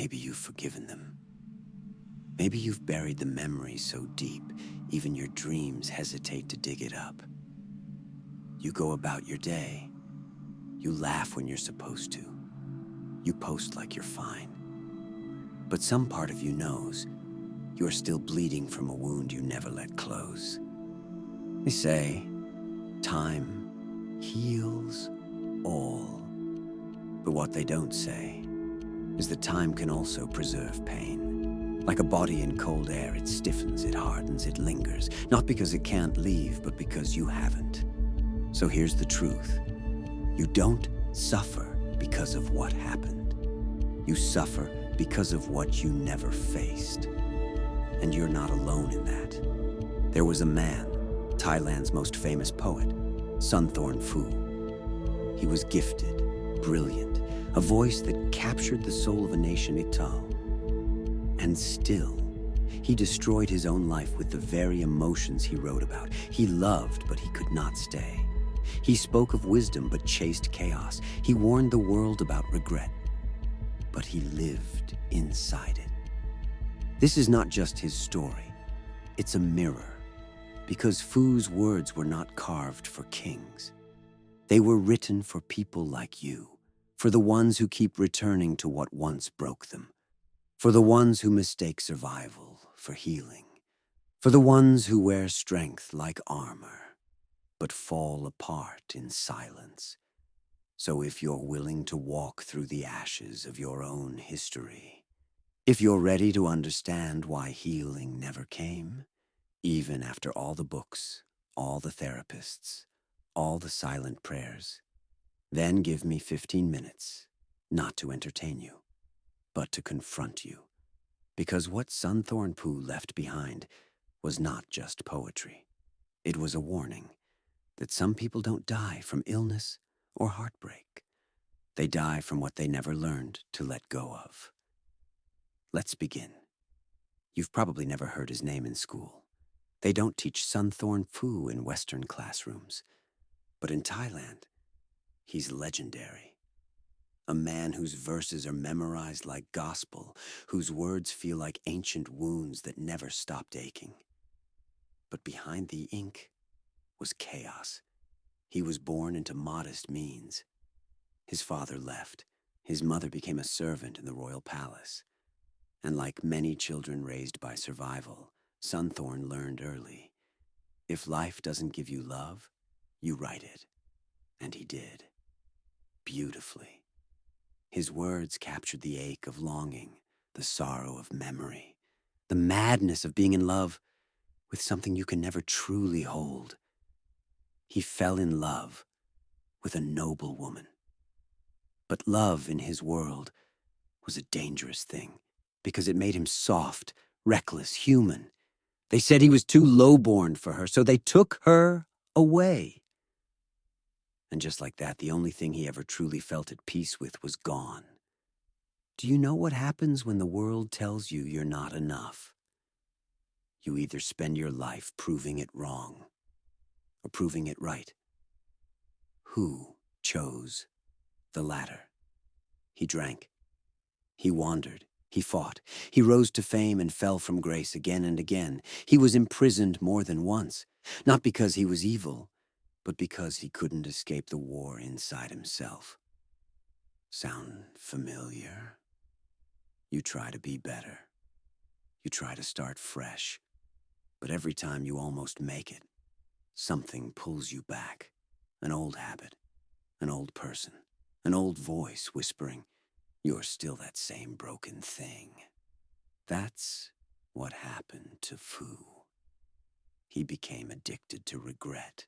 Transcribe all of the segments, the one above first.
Maybe you've forgiven them. Maybe you've buried the memory so deep, even your dreams hesitate to dig it up. You go about your day. You laugh when you're supposed to. You post like you're fine. But some part of you knows you're still bleeding from a wound you never let close. They say time heals all. But what they don't say is that time can also preserve pain. Like a body in cold air, it stiffens, it hardens, it lingers. Not because it can't leave, but because you haven't. So here's the truth. You don't suffer because of what happened. You suffer because of what you never faced. And you're not alone in that. There was a man, Thailand's most famous poet, Sunthorn Phu. He was gifted, brilliant, a voice that captured the soul of a nation, Ital. And still, he destroyed his own life with the very emotions he wrote about. He loved, but he could not stay. He spoke of wisdom, but chased chaos. He warned the world about regret, but he lived inside it. This is not just his story. It's a mirror, because Phu's words were not carved for kings. They were written for people like you, for the ones who keep returning to what once broke them, for the ones who mistake survival for healing, for the ones who wear strength like armor, but fall apart in silence. So if you're willing to walk through the ashes of your own history, if you're ready to understand why healing never came, even after all the books, all the therapists, all the silent prayers, then give me 15 minutes, not to entertain you, but to confront you. Because what Sunthorn Phu left behind was not just poetry. It was a warning that some people don't die from illness or heartbreak. They die from what they never learned to let go of. Let's begin. You've probably never heard his name in school. They don't teach Sunthorn Phu in Western classrooms. But in Thailand, he's legendary. A man whose verses are memorized like gospel, whose words feel like ancient wounds that never stopped aching. But behind the ink was chaos. He was born into modest means. His father left. His mother became a servant in the royal palace. And like many children raised by survival, Sunthorn learned early. If life doesn't give you love, you write it. And he did. Beautifully. His words captured the ache of longing, the sorrow of memory, the madness of being in love with something you can never truly hold. He fell in love with a noble woman. But love in his world was a dangerous thing because it made him soft, reckless, human. They said he was too lowborn for her, so they took her away. And just like that, the only thing he ever truly felt at peace with was gone. Do you know what happens when the world tells you you're not enough? You either spend your life proving it wrong or proving it right. Who chose the latter? He drank. He wandered. He fought. He rose to fame and fell from grace again and again. He was imprisoned more than once, not because he was evil, but because he couldn't escape the war inside himself. Sound familiar? You try to be better. You try to start fresh. But every time you almost make it, something pulls you back. An old habit, an old person, an old voice whispering, "You're still that same broken thing." That's what happened to Phu. He became addicted to regret.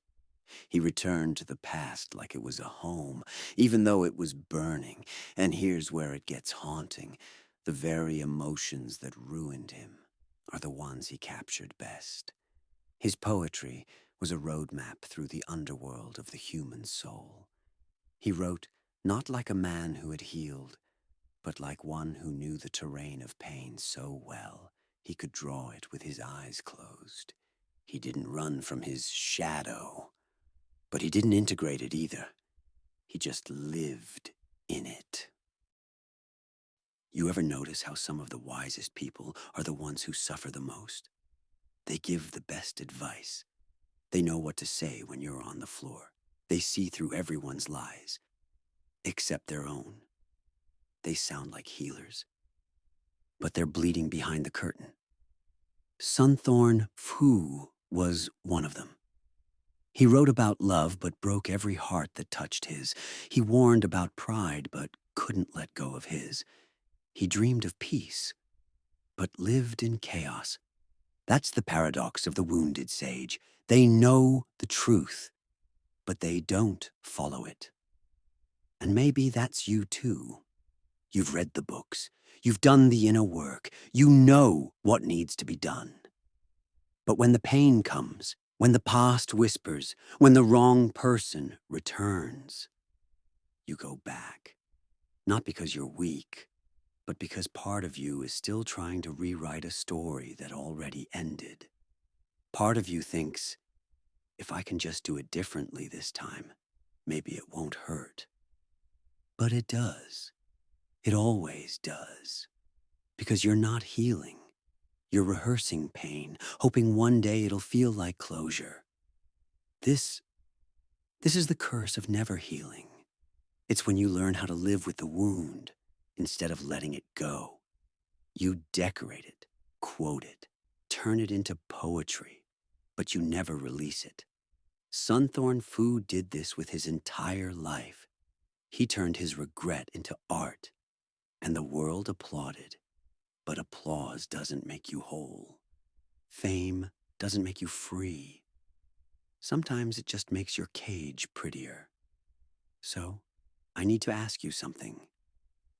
He returned to the past like it was a home, even though it was burning. And here's where it gets haunting. The very emotions that ruined him are the ones he captured best. His poetry was a roadmap through the underworld of the human soul. He wrote not like a man who had healed, but like one who knew the terrain of pain so well he could draw it with his eyes closed. He didn't run from his shadow, but he didn't integrate it either. He just lived in it. You ever notice how some of the wisest people are the ones who suffer the most? They give the best advice. They know what to say when you're on the floor. They see through everyone's lies, except their own. They sound like healers, but they're bleeding behind the curtain. Sunthorn Phu was one of them. He wrote about love but broke every heart that touched his. He warned about pride but couldn't let go of his. He dreamed of peace but lived in chaos. That's the paradox of the wounded sage. They know the truth, but they don't follow it. And maybe that's you too. You've read the books. You've done the inner work. You know what needs to be done. But when the pain comes, when the past whispers, when the wrong person returns, you go back. Not because you're weak, but because part of you is still trying to rewrite a story that already ended. Part of you thinks, if I can just do it differently this time, maybe it won't hurt. But it does. It always does. Because you're not healing. You're rehearsing pain, hoping one day it'll feel like closure. This is the curse of never healing. It's when you learn how to live with the wound instead of letting it go. You decorate it, quote it, turn it into poetry, but you never release it. Sunthorn Phu did this with his entire life. He turned his regret into art, and the world applauded. But applause doesn't make you whole. Fame doesn't make you free. Sometimes it just makes your cage prettier. So, I need to ask you something,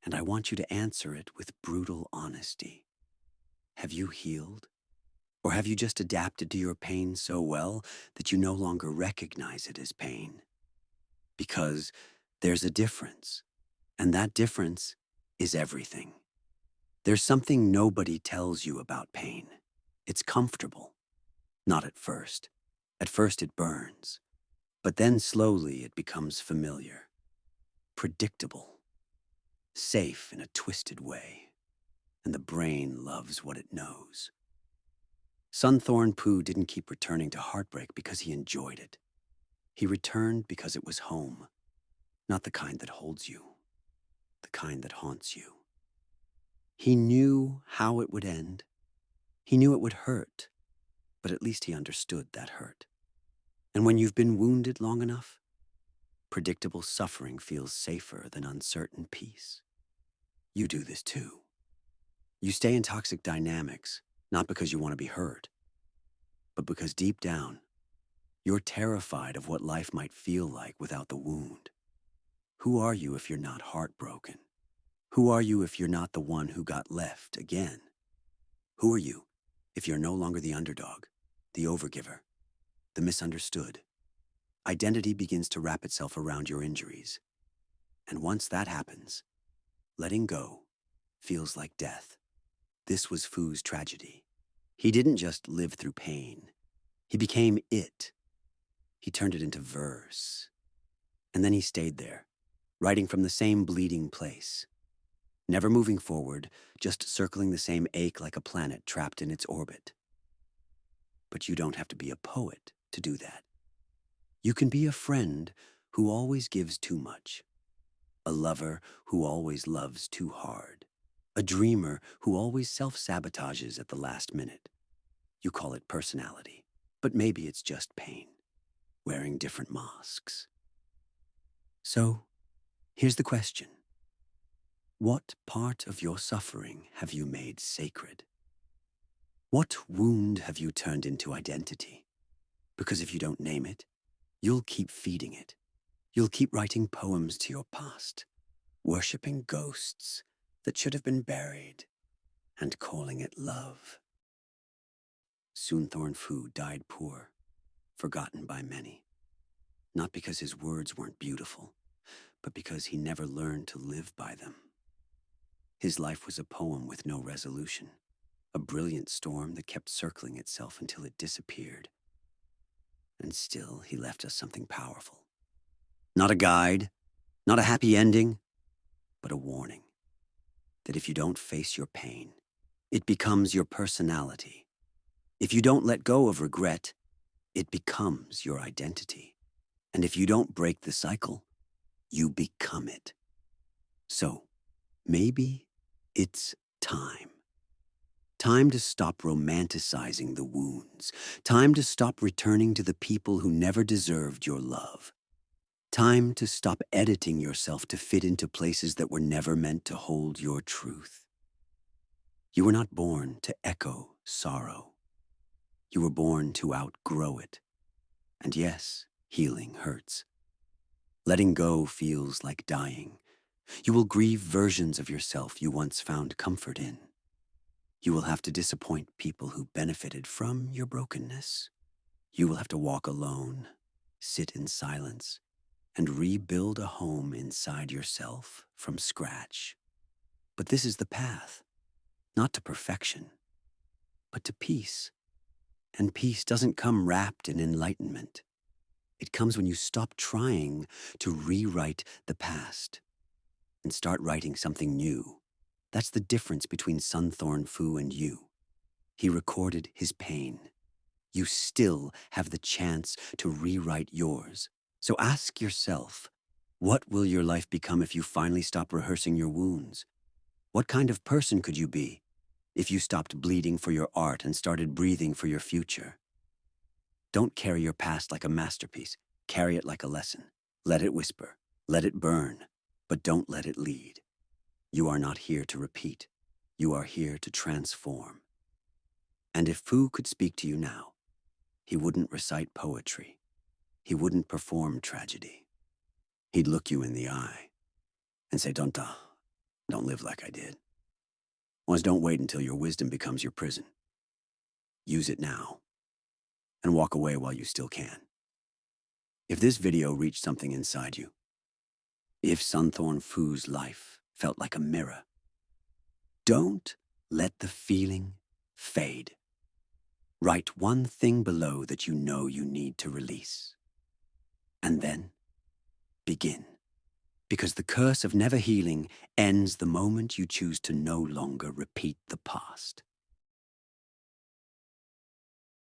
and I want you to answer it with brutal honesty. Have you healed? Or have you just adapted to your pain so well that you no longer recognize it as pain? Because there's a difference, and that difference is everything. There's something nobody tells you about pain. It's comfortable. Not at first. At first it burns. But then slowly it becomes familiar. Predictable. Safe in a twisted way. And the brain loves what it knows. Sunthorn Phu didn't keep returning to heartbreak because he enjoyed it. He returned because it was home. Not the kind that holds you. The kind that haunts you. He knew how it would end. He knew it would hurt. But at least he understood that hurt. And when you've been wounded long enough, predictable suffering feels safer than uncertain peace. You do this too. You stay in toxic dynamics, not because you want to be hurt, but because deep down, you're terrified of what life might feel like without the wound. Who are you if you're not heartbroken? Who are you if you're not the one who got left again? Who are you if you're no longer the underdog, the overgiver, the misunderstood? Identity begins to wrap itself around your injuries. And once that happens, letting go feels like death. This was Phu's tragedy. He didn't just live through pain. He became it. He turned it into verse. And then he stayed there, writing from the same bleeding place. Never moving forward, just circling the same ache like a planet trapped in its orbit. But you don't have to be a poet to do that. You can be a friend who always gives too much. A lover who always loves too hard. A dreamer who always self-sabotages at the last minute. You call it personality, but maybe it's just pain, wearing different masks. So, here's the question. What part of your suffering have you made sacred? What wound have you turned into identity? Because if you don't name it, you'll keep feeding it. You'll keep writing poems to your past, worshipping ghosts that should have been buried, and calling it love. Sunthorn Phu died poor, forgotten by many. Not because his words weren't beautiful, but because he never learned to live by them. His life was a poem with no resolution, a brilliant storm that kept circling itself until it disappeared. And still he left us something powerful. Not a guide, not a happy ending, but a warning. that if you don't face your pain, it becomes your personality. If you don't let go of regret, it becomes your identity. And if you don't break the cycle, you become it. So, maybe it's time. Time to stop romanticizing the wounds. Time to stop returning to the people who never deserved your love. Time to stop editing yourself to fit into places that were never meant to hold your truth. You were not born to echo sorrow. You were born to outgrow it. And yes, healing hurts. Letting go feels like dying. You will grieve versions of yourself you once found comfort in. You will have to disappoint people who benefited from your brokenness. You will have to walk alone, sit in silence, and rebuild a home inside yourself from scratch. But this is the path, not to perfection, but to peace. And peace doesn't come wrapped in enlightenment. It comes when you stop trying to rewrite the past and start writing something new. That's the difference between Sunthorn Phu and you. He recorded his pain. You still have the chance to rewrite yours. So ask yourself, what will your life become if you finally stop rehearsing your wounds? What kind of person could you be if you stopped bleeding for your art and started breathing for your future? Don't carry your past like a masterpiece. Carry it like a lesson. Let it whisper. Let it burn. But don't let it lead. You are not here to repeat. You are here to transform. And if Fu could speak to you now, he wouldn't recite poetry. He wouldn't perform tragedy. He'd look you in the eye and say, don't live like I did. Don't wait until your wisdom becomes your prison. Use it now and walk away while you still can. If this video reached something inside you, if Sunthorn Phu's life felt like a mirror, don't let the feeling fade. Write one thing below that you know you need to release. And then begin. Because the curse of never healing ends the moment you choose to no longer repeat the past.